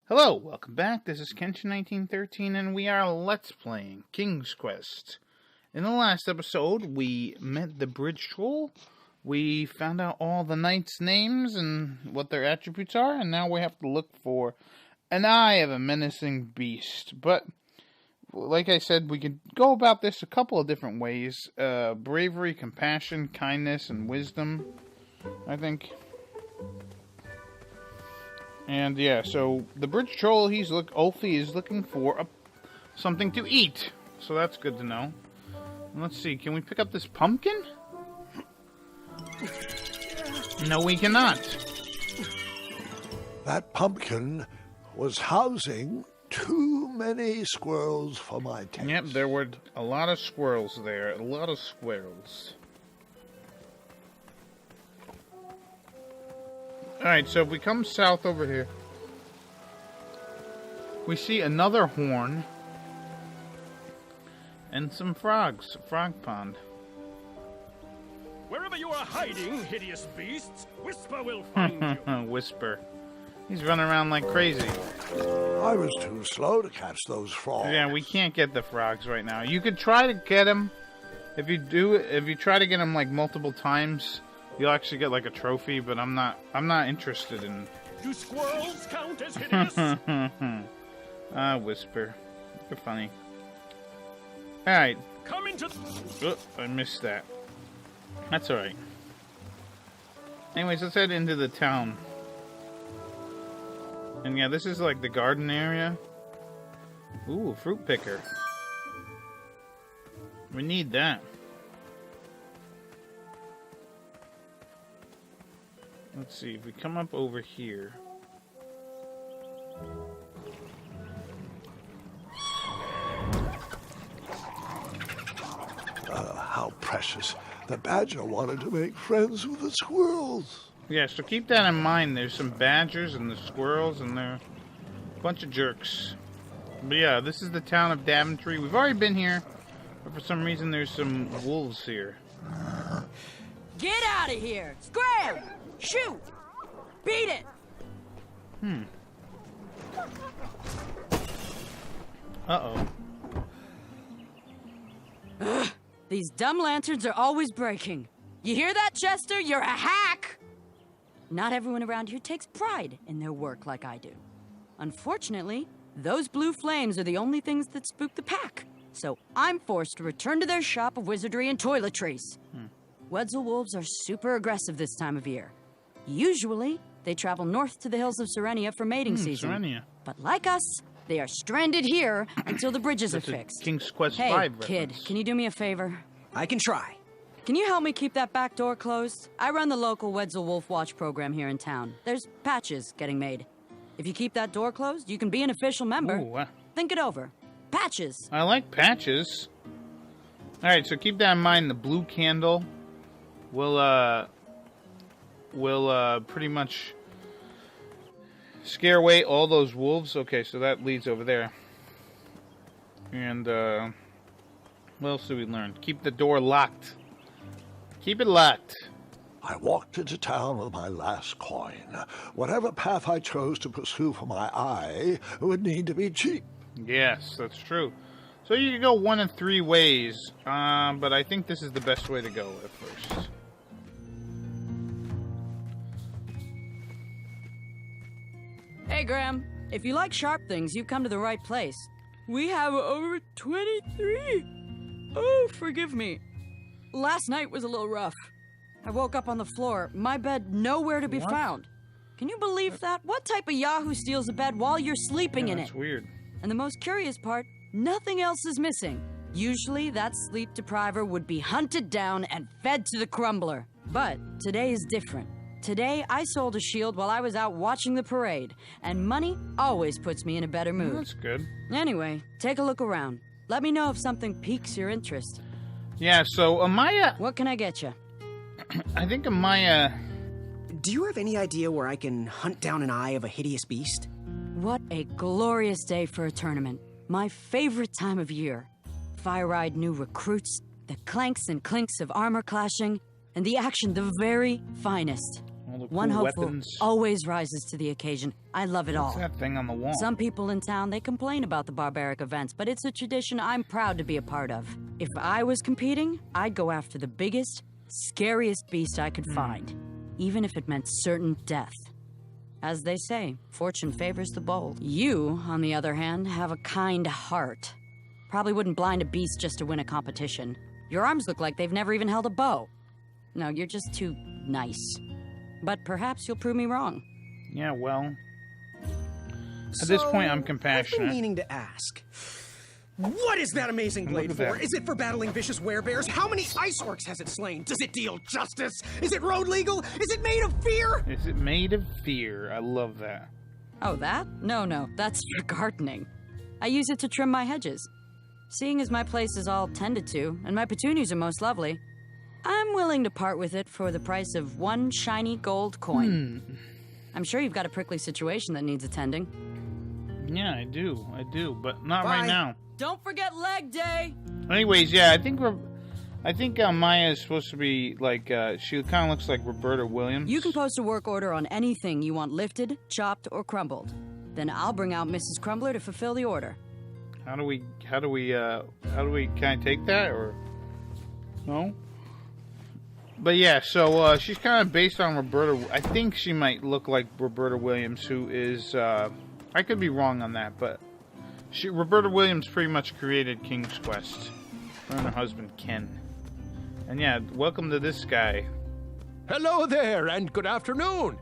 Hello, welcome back. This is Kenshin1913, and we are Let's Playing King's Quest. In the last episode, we met the bridge troll. We found out all the knights' names and what their attributes are, and now we have to look for an eye of a menacing beast. But, like I said, we could go about this a couple of different ways. Bravery, compassion, kindness, and wisdom, I think. And yeah, so the bridge troll, Ulfie is looking for something to eat. So that's good to know. And let's see, can we pick up this pumpkin? No, we cannot. That pumpkin was housing too many squirrels for my taste. Yep, there were a lot of squirrels there. A lot of squirrels. Alright, so if we come south over here, we see another horn and some frogs. A frog pond. Wherever you are hiding, hideous beasts, Whisper will find you. Whisper. He's running around like crazy. I was too slow to catch those frogs. Yeah, we can't get the frogs right now. You could try to get them. If you try to get them like multiple times, you'll actually get like a trophy, but I'm not interested in. Do squirrels count as hideous? Whisper. You're funny. Alright. Come into Oh, I missed that. That's alright. Anyways, let's head into the town. And yeah, this is like the garden area. Ooh, fruit picker. We need that. Let's see, if we come up over here. How precious. The badger wanted to make friends with the squirrels. Yeah, so keep that in mind. There's some badgers and the squirrels, and they're a bunch of jerks. But yeah, this is the town of Daventry. We've already been here, but for some reason there's some wolves here. Get out of here! Scram! Shoot! Beat it! Uh-oh. Ugh, these dumb lanterns are always breaking. You hear that, Chester? You're a hack! Not everyone around here takes pride in their work like I do. Unfortunately, those blue flames are the only things that spook the pack. So I'm forced to return to their shop of wizardry and toiletries. Wetzel wolves are super aggressive this time of year. Usually, they travel north to the hills of Serenia for mating season. Serenia. But like us, they are stranded here until the bridges are That's a fixed. King's Quest Hey, 5 kid, reference. can you do me a favor? I can try. Can you help me keep that back door closed? I run the local Wetzel Wolf Watch program here in town. There's patches getting made. If you keep that door closed, you can be an official member. Ooh, Think it over. Patches. I like patches. Alright, so keep that in mind. The blue candle will pretty much scare away all those wolves. Okay, so that leads over there. And, what else did we learn? Keep the door locked. Keep it locked. I walked into town with my last coin. Whatever path I chose to pursue for my eye would need to be cheap. Yes, that's true. So you can go one of three ways, but I think this is the best way to go at first. Hey, Graham. If you like sharp things, you've come to the right place. We have over 23. Oh, forgive me. Last night was a little rough. I woke up on the floor, my bed nowhere to be What? found. Can you believe that? What type of yahoo steals a bed while you're sleeping in That's it? weird. And the most curious part, nothing else is missing. Usually, that sleep depriver would be hunted down and fed to the crumbler. But today is different. Today, I sold a shield while I was out watching the parade, and money always puts me in a better mood. That's good. Anyway, take a look around. Let me know if something piques your interest. Yeah, so Amaya, What can I get you? I think Amaya, Do you have any idea where I can hunt down an eye of a hideous beast? What a glorious day for a tournament. My favorite time of year. Fire-eyed new recruits, the clanks and clinks of armor clashing, and the action the very finest. all the the One cool hopeful weapons. always rises to the occasion. I love it all. What's that thing on the wall? Some people in town, they complain about the barbaric events, but it's a tradition I'm proud to be a part of. If I was competing, I'd go after the biggest, scariest beast I could find, even if it meant certain death. As they say, fortune favors the bold. You, on the other hand, have a kind heart. Probably wouldn't blind a beast just to win a competition. Your arms look like they've never even held a bow. No, you're just too nice. But perhaps you'll prove me wrong. Yeah, well... At this point, I'm I've been compassionate. meaning to ask. What is that amazing blade at for? that. Is it for battling vicious werebears? How many ice orcs has it slain? Does it deal justice? Is it road legal? Is it made of fear? Is it made of fear? I love that. Oh, that? No, that's for gardening. I use it to trim my hedges. Seeing as my place is all tended to, and my petunias are most lovely, I'm willing to part with it for the price of one shiny gold coin. I'm sure you've got a prickly situation that needs attending. Yeah, I do, but not Bye. right now. Don't forget leg day! Anyways, yeah, I think Maya is supposed to be like, she kind of looks like Roberta Williams. You can post a work order on anything you want lifted, chopped, or crumbled. Then I'll bring out Mrs. Crumbler to fulfill the order. Can I take that, or? No? But yeah, so, she's kind of based on Roberta, I think she might look like Roberta Williams, who is, I could be wrong on that, but Roberta Williams pretty much created King's Quest. Her and her husband, Ken. And yeah, welcome to this guy. Hello there, and good afternoon.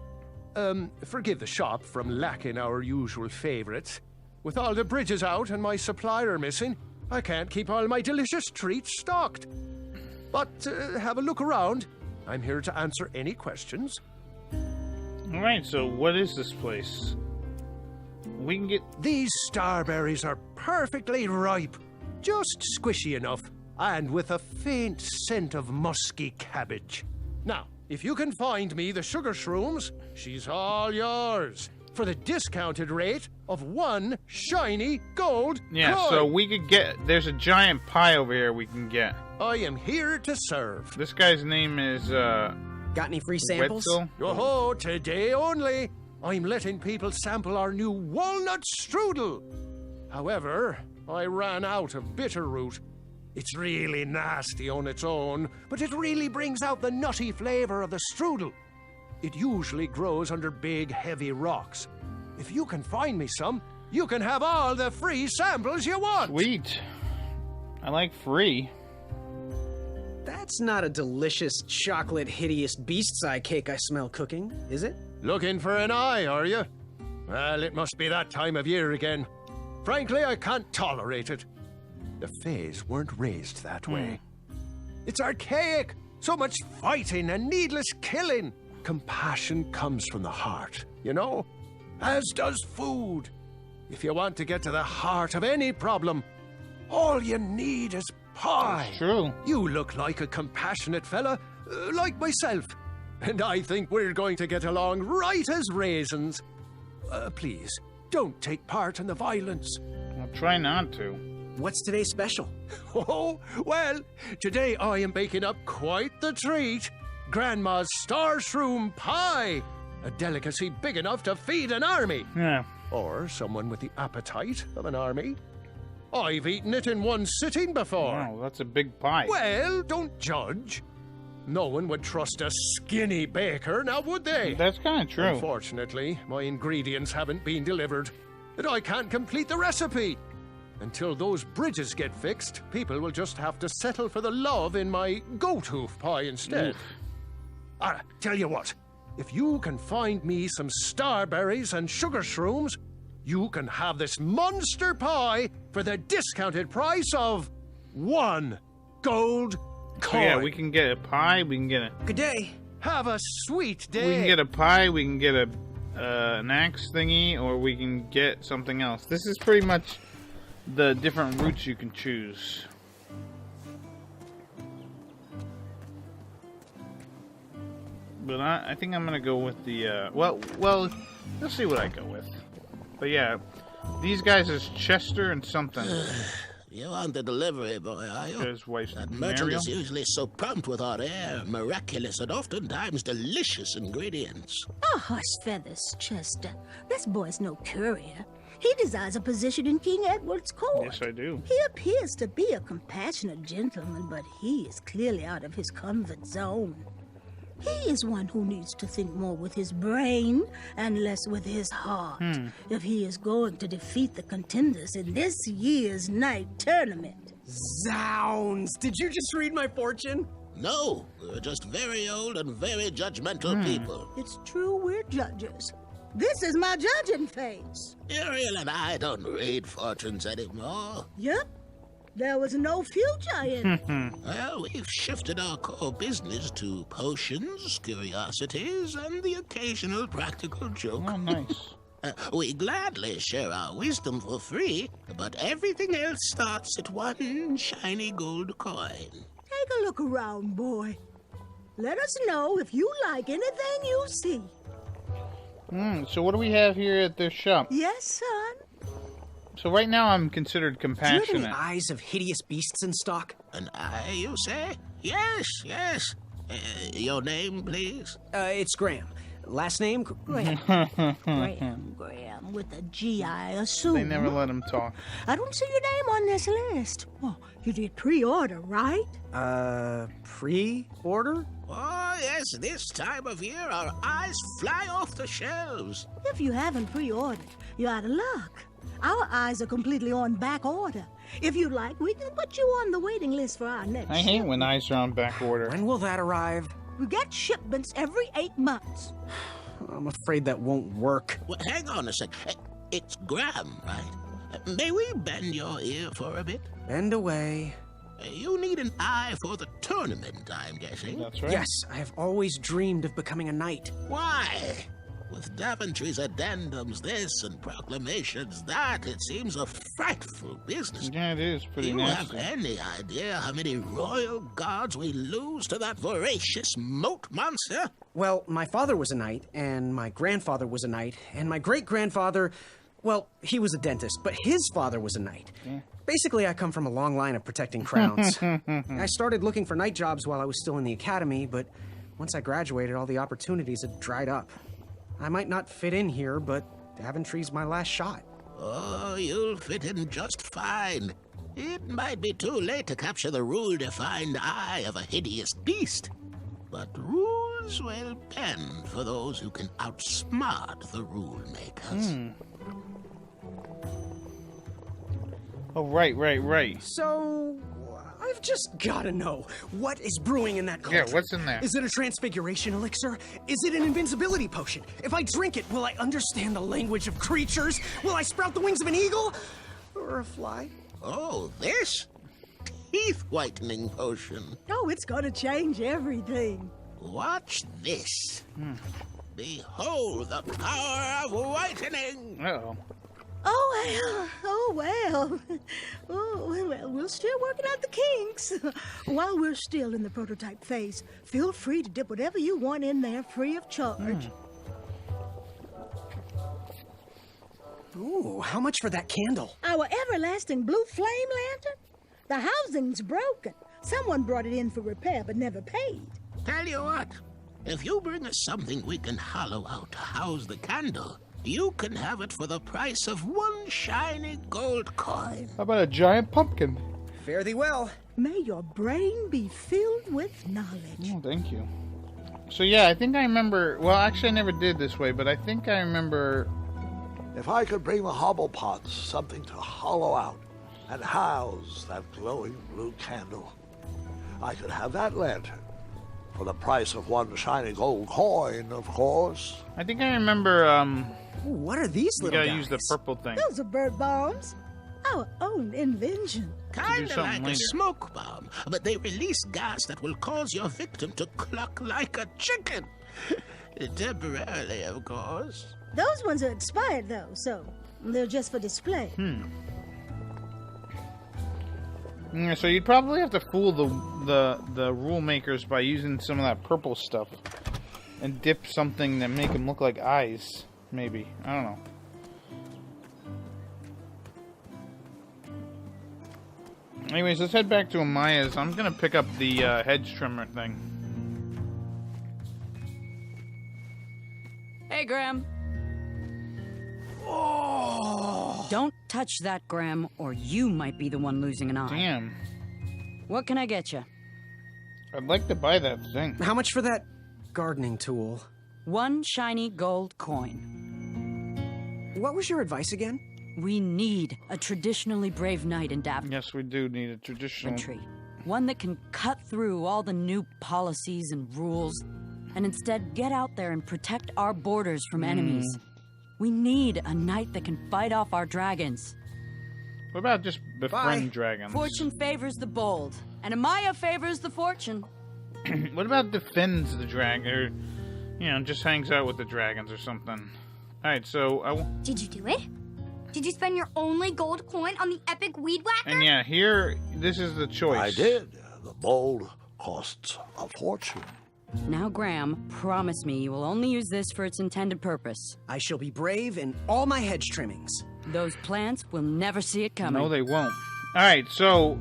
Forgive the shop from lacking our usual favorites. With all the bridges out and my supplier missing, I can't keep all my delicious treats stocked. But have a look around. I'm here to answer any questions. Alright, so what is this place? We can get... These starberries are perfectly ripe, just squishy enough, and with a faint scent of musky cabbage. Now, if you can find me the sugar shrooms, she's all yours, for the discounted rate of one shiny gold Yeah, coin. so we could get... There's a giant pie over here we can get. I am here to serve. This guy's name is, Got any free samples? Wetzel. Oh, today only, I'm letting people sample our new walnut strudel. However, I ran out of bitter root. It's really nasty on its own, but it really brings out the nutty flavor of the strudel. It usually grows under big, heavy rocks. If you can find me some, you can have all the free samples you want. Sweet. I like free. That's not a delicious chocolate hideous beast's eye cake I smell cooking, is it? Looking for an eye, are you? Well, it must be that time of year again. Frankly, I can't tolerate it. The Fays weren't raised that way. It's archaic. So much fighting and needless killing. Compassion comes from the heart, you know? As does food. If you want to get to the heart of any problem, all you need is pie. It's true. You look like a compassionate fella, like myself. And I think we're going to get along right as raisins. Please, don't take part in the violence. I'll try not to. What's today's special? Oh, well, today I am baking up quite the treat. Grandma's star shroom pie. A delicacy big enough to feed an army. Yeah. Or someone with the appetite of an army. I've eaten it in one sitting before. Wow, that's a big pie. Well, don't judge. No one would trust a skinny baker, now would they? That's kind of true. Unfortunately, my ingredients haven't been delivered, and I can't complete the recipe. Until those bridges get fixed, people will just have to settle for the love in my goat hoof pie instead. Tell you what, if you can find me some starberries and sugar shrooms, you can have this monster pie for the discounted price of one gold So coin. yeah, we can get a pie, we can get a... Good day. Have a sweet day. We can get a pie, we can get a an axe thingy, or we can get something else. This is pretty much the different routes you can choose. But I think I'm gonna go with the well, let's see what I go with. But yeah, these guys is Chester and something. You want the delivery boy, are you? His wife's That merchant Mariel. is usually so prompt with our air, miraculous, and oftentimes delicious ingredients. Oh, hush feathers, Chester. This boy's no courier. He desires a position in King Edward's court. Yes, I do. He appears to be a compassionate gentleman, but he is clearly out of his comfort zone. He is one who needs to think more with his brain and less with his heart if he is going to defeat the contenders in this year's night tournament. Zounds! Did you just read my fortune? No, we're just very old and very judgmental people. It's true we're judges. This is my judging face. Ariel and I don't read fortunes anymore. Yep. There was no future in it. Well, we've shifted our core business to potions, curiosities, and the occasional practical joke. Oh, nice. We gladly share our wisdom for free, but everything else starts at one shiny gold coin. Take a look around, boy. Let us know if you like anything you see. So what do we have here at this shop? Yes, son. So right now I'm considered Do you have any compassionate. eyes of hideous beasts in stock? An eye, you say? Yes, yes. Your name, please? It's Graham. Last name? Graham, with a G, I assume. They never let him talk. I don't see your name on this list. Well, you did pre-order, right? Pre-order? Oh, yes, this time of year our eyes fly off the shelves. If you haven't pre-ordered, you're out of luck. Our eyes are completely on back order. If you'd like, we can put you on the waiting list for our next I hate when eyes are on back order. When will that arrive? We get shipments every 8 months. I'm afraid that won't work. Well, hang on a sec. It's Graham, right? May we bend your ear for a bit? Bend away. You need an eye for the tournament, I'm guessing. That's right. Yes, I have always dreamed of becoming a knight. Why? With Daventry's addendums this and proclamations that, it seems a frightful business. Yeah, it is Do pretty you nasty. have any idea how many royal guards we lose to that voracious moat monster? Well, my father was a knight, and my grandfather was a knight, and my great-grandfather, well, he was a dentist, but his father was a knight. Basically, I come from a long line of protecting crowns. I started looking for knight jobs while I was still in the academy, but once I graduated, all the opportunities had dried up. I might not fit in here, but Daventry's my last shot. Oh, you'll fit in just fine. It might be too late to capture the rule-defined eye of a hideous beast, but rules will bend for those who can outsmart the rule makers. Oh, right. So, I've just gotta know, what is brewing in that cauldron? Yeah, what's in there? Is it a transfiguration elixir? Is it an invincibility potion? If I drink it, will I understand the language of creatures? Will I sprout the wings of an eagle? Or a fly? Oh, this? Teeth-whitening potion. Oh, it's gonna change everything. Watch this. Behold the power of whitening. Uh-oh. Oh, well. Oh, well, we're still working out the kinks. While we're still in the prototype phase, feel free to dip whatever you want in there free of charge. Ooh, how much for that candle? Our everlasting blue flame lantern? The housing's broken. Someone brought it in for repair but never paid. Tell you what, if you bring us something we can hollow out to house the candle, you can have it for the price of one shiny gold coin. How about a giant pumpkin? Fare thee well. May your brain be filled with knowledge. Oh, thank you. So yeah, I think I remember, well, actually I never did this way, but I think I remember... If I could bring the Hobblepots something to hollow out and house that glowing blue candle, I could have that lantern for the price of one shiny gold coin, of course. I think I remember, Ooh, what are these you little gotta guys? use the purple thing. Those are bird bombs. Our own invention. Kinda something like a later. smoke bomb, but they release gas that will cause your victim to cluck like a chicken. Temporarily, of course. Those ones are expired, though, so they're just for display. Yeah, so you'd probably have to fool the rule makers by using some of that purple stuff and dip something that make them look like eyes, maybe. I don't know. Anyways, let's head back to Amaya's. I'm gonna pick up the hedge trimmer thing. Hey, Graham. Oh. Don't touch that, Graham, or you might be the one losing an eye. Damn. What can I get you? I'd like to buy that thing. How much for that gardening tool? 1 shiny gold coin. What was your advice again? We need a traditionally brave knight in Daventry. Yes, we do need a traditional... One that can cut through all the new policies and rules and instead get out there and protect our borders from enemies. We need a knight that can fight off our dragons. What about just befriend dragons? Fortune favors the bold, and Amaya favors the fortune. What about defends the dragon, or, you know, just hangs out with the dragons or something? Alright, so Did you do it? Did you spend your only gold coin on the epic weed whacker? And yeah, here, this is the choice. I did. The bold costs a fortune. Now, Graham, promise me you will only use this for its intended purpose. I shall be brave in all my hedge trimmings. Those plants will never see it coming. No, they won't. Alright, so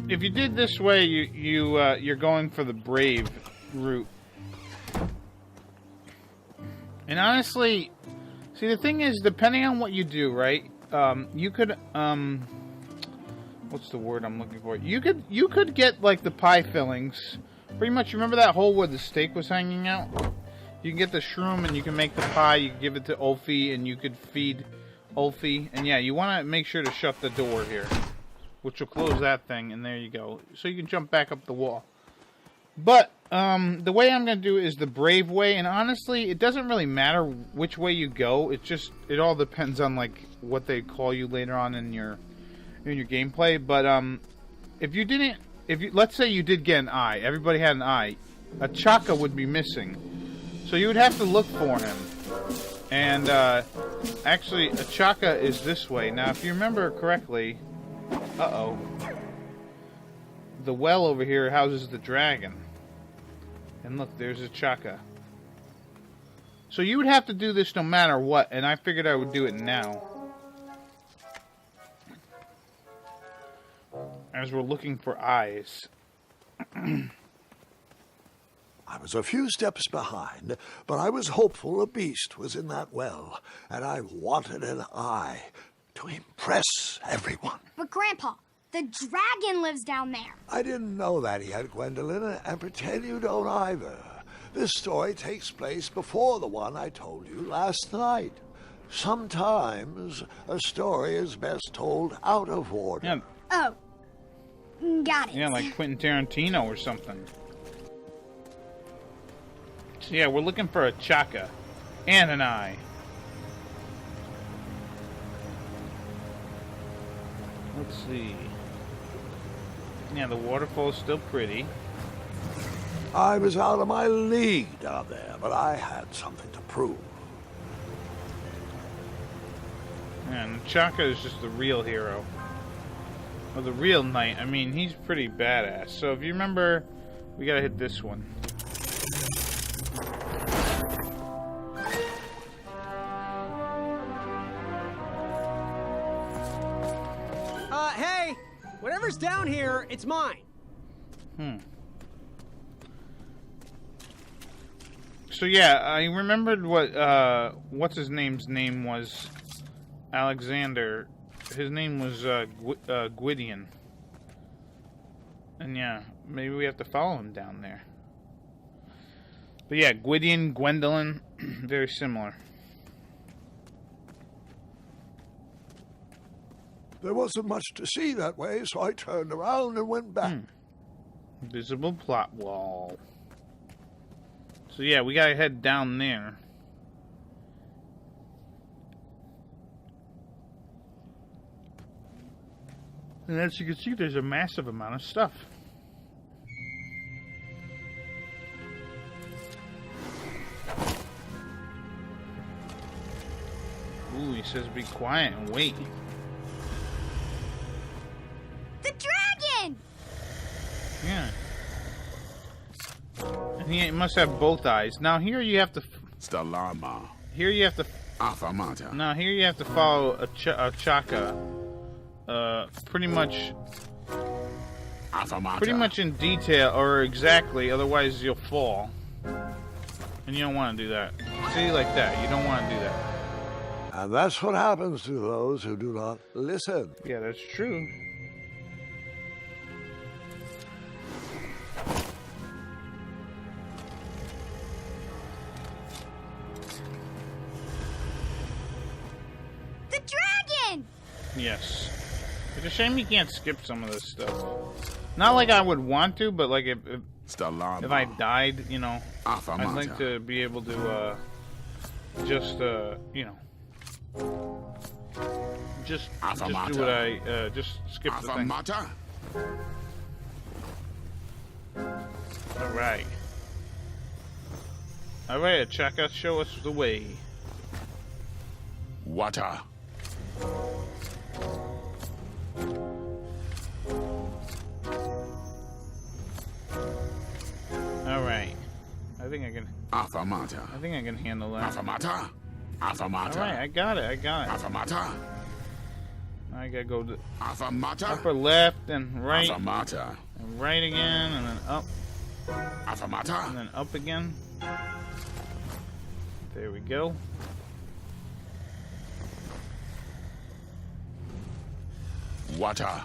if you did this way, you're going for the brave route. And honestly, see, the thing is, depending on what you do, right? You could, what's the word I'm looking for? You could get, like, the pie fillings. Pretty much, remember that hole where the steak was hanging out? You can get the shroom and you can make the pie, you can give it to Ulfie, and you could feed Ulfie. And yeah, you want to make sure to shut the door here, which will close that thing, and there you go. So you can jump back up the wall. But, the way I'm going to do it is the brave way, and honestly, it doesn't really matter which way you go. It all depends on, like, what they call you later on in your gameplay. But, let's say you did get an eye, everybody had an eye, Achaka would be missing. So you would have to look for him. And, actually, Achaka is this way. Now, if you remember correctly, the well over here houses the dragon. And look, there's Achaka. So you would have to do this no matter what, and I figured I would do it now. As we're looking for eyes. I was a few steps behind, but I was hopeful a beast was in that well, and I wanted an eye to impress everyone. But Grandpa, the dragon lives down there. I didn't know that yet, Gwendolyn, and pretend you don't either. This story takes place before the one I told you last night. Sometimes a story is best told out of order. Yeah. Oh, got it. Yeah, like Quentin Tarantino or something. So yeah, we're looking for Achaka and an eye. Let's see. Yeah, the waterfall's still pretty. I was out of my league down there, but I had something to prove. And Achaka is just the real hero. Or the real knight. I mean, he's pretty badass. So if you remember, we gotta hit this one. Hey! Whatever's down here, it's mine. So yeah, I remembered what, what's his name's name was. Alexander. His name was, Gwydion. And yeah, maybe we have to follow him down there. But yeah, Gwydion, Gwendolyn, very similar. There wasn't much to see that way, so I turned around and went back. Visible plot wall. So yeah, we gotta head down there. And as you can see, there's a massive amount of stuff. Ooh, he says be quiet and wait. The dragon! Yeah. And he must have both eyes. Now here you have to... Stalama. Here you have to... Afamata. Now here you have to follow Achaka. Pretty much Affirmata. pretty much in detail, or exactly, otherwise you'll fall. And you don't want to do that. See, like that. You don't want to do that. And that's what happens to those who do not listen. Yeah, that's true. The dragon! Yes. It's a shame you can't skip some of this stuff. Not like I would want to, but like if I died, you know, Affirmata. I'd like to be able to just you know, just do what I just skip the thing. Affirmata. All right, Achaka, show us the way. Water. All right, I think I can. Affirmata. I think I can handle that. Affirmata. Affirmata. All right, I got it. Affirmata. I gotta go to Affirmata. upper left and right, Affirmata. and right again, and then up, Affirmata. and then up again. There we go. Water.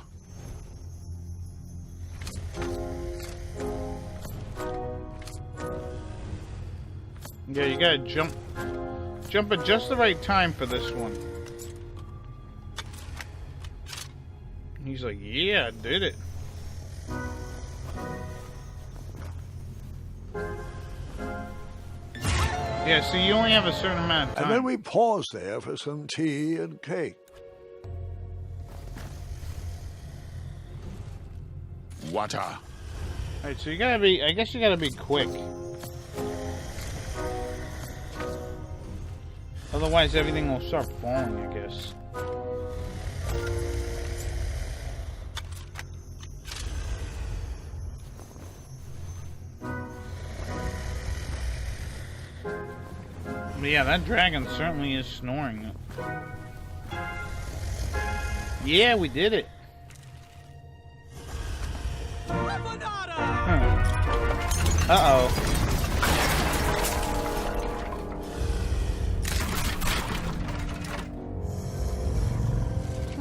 Yeah, you gotta jump at just the right time for this one. He's like, yeah, I did it. Yeah, so you only have a certain amount of time. And then we pause there for some tea and cake. Water. Alright, so you gotta be, I guess you gotta be quick. Otherwise everything will start falling, I guess. But yeah, that dragon certainly is snoring. Yeah, we did it. Uh-oh.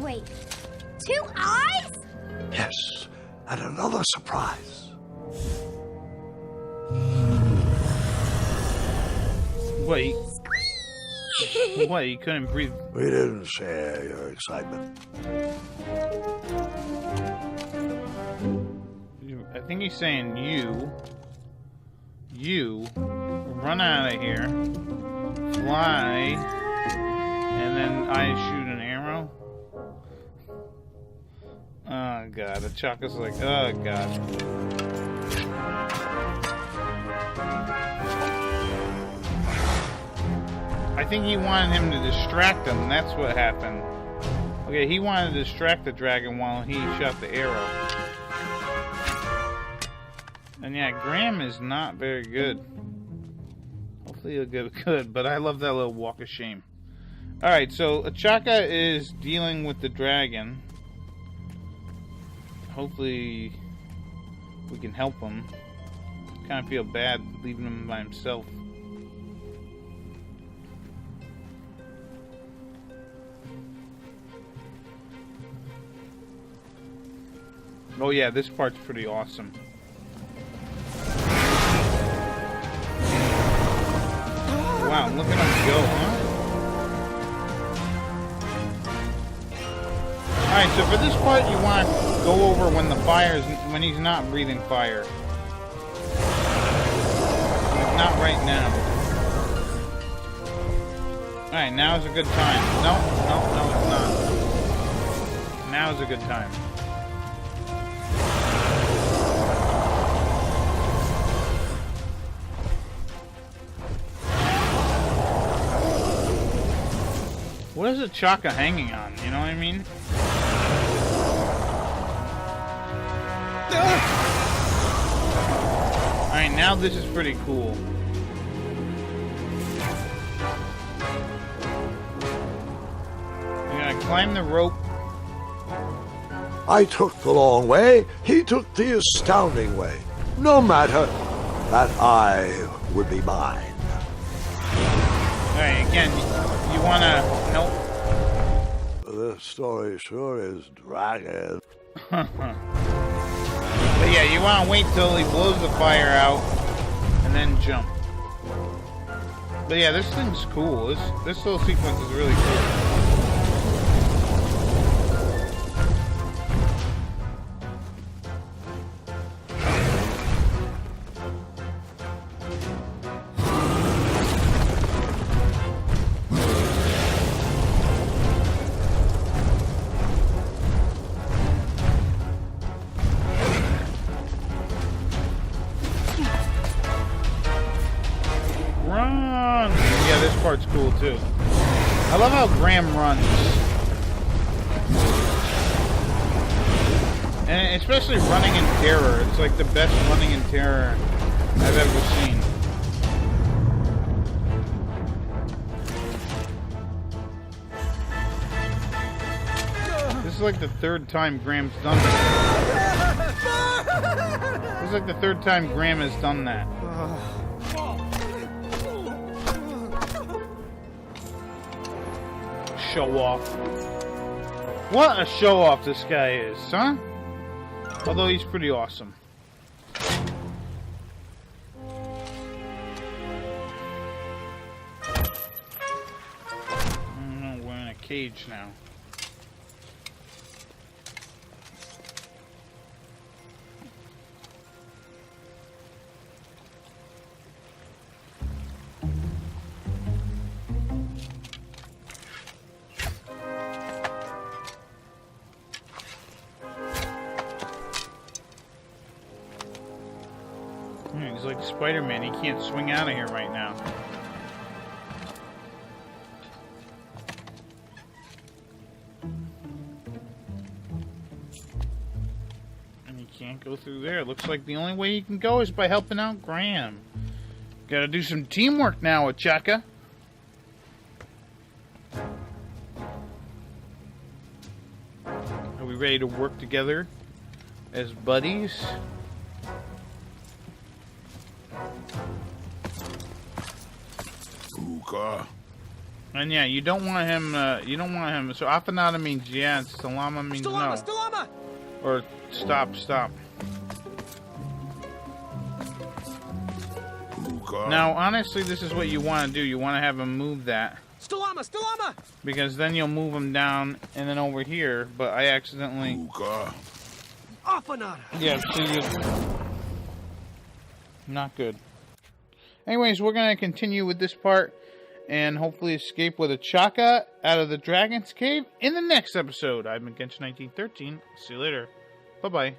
Wait, 2 eyes? Yes, and another surprise. Wait. What, you couldn't breathe? We didn't share your excitement. I think he's saying you run out of here, fly, and then I shoot an arrow. Oh god, Achaka's like, oh god. I think he wanted him to distract him, that's what happened. Okay, he wanted to distract the dragon while he shot the arrow. And yeah, Graham is not very good. Hopefully he'll get good, but I love that little walk of shame. Alright, so Achaka is dealing with the dragon. Hopefully we can help him. Kind of feel bad leaving him by himself. Oh yeah, this part's pretty awesome. Wow, look at him go, huh? Alright, so for this part you want to go over when the fire's when he's not breathing fire. Not right now. Alright, now's a good time. No, it's not. Now's a good time. What is Achaka hanging on? You know what I mean? Alright, now this is pretty cool. You gotta climb the rope. I took the long way, he took the astounding way. No matter, that eye would be mine. Alright, again, you wanna... Nope. This story sure is dragging. But yeah, you wanna wait till he blows the fire out, and then jump. But yeah, this thing's cool. This little sequence is really cool. Run! Yeah, this part's cool too. I love how Graham runs. And especially running in terror. It's like the best running in terror I've ever seen. This is like the third time Graham's done that. This is like the third time Graham has done that. Show off. What a show off this guy is, huh? Although he's pretty awesome. Oh, we're in a cage now. He's like Spider-Man, he can't swing out of here right now. And he can't go through there. Looks like the only way he can go is by helping out Graham. Gotta do some teamwork now, Achaka. Are we ready to work together as buddies? And yeah, you don't want him, so Afanada means yes, Stalama means no. Stalama! Or stop. Now, honestly, this is what you want to do. You want to have him move that. Stalama! Because then you'll move him down and then over here, but I accidentally... Afanada! Yeah, see, not good. Anyways, we're going to continue with this part and hopefully escape with Achaka out of the Dragon's Cave in the next episode. I've been Genshin 1913. See you later. Bye-bye.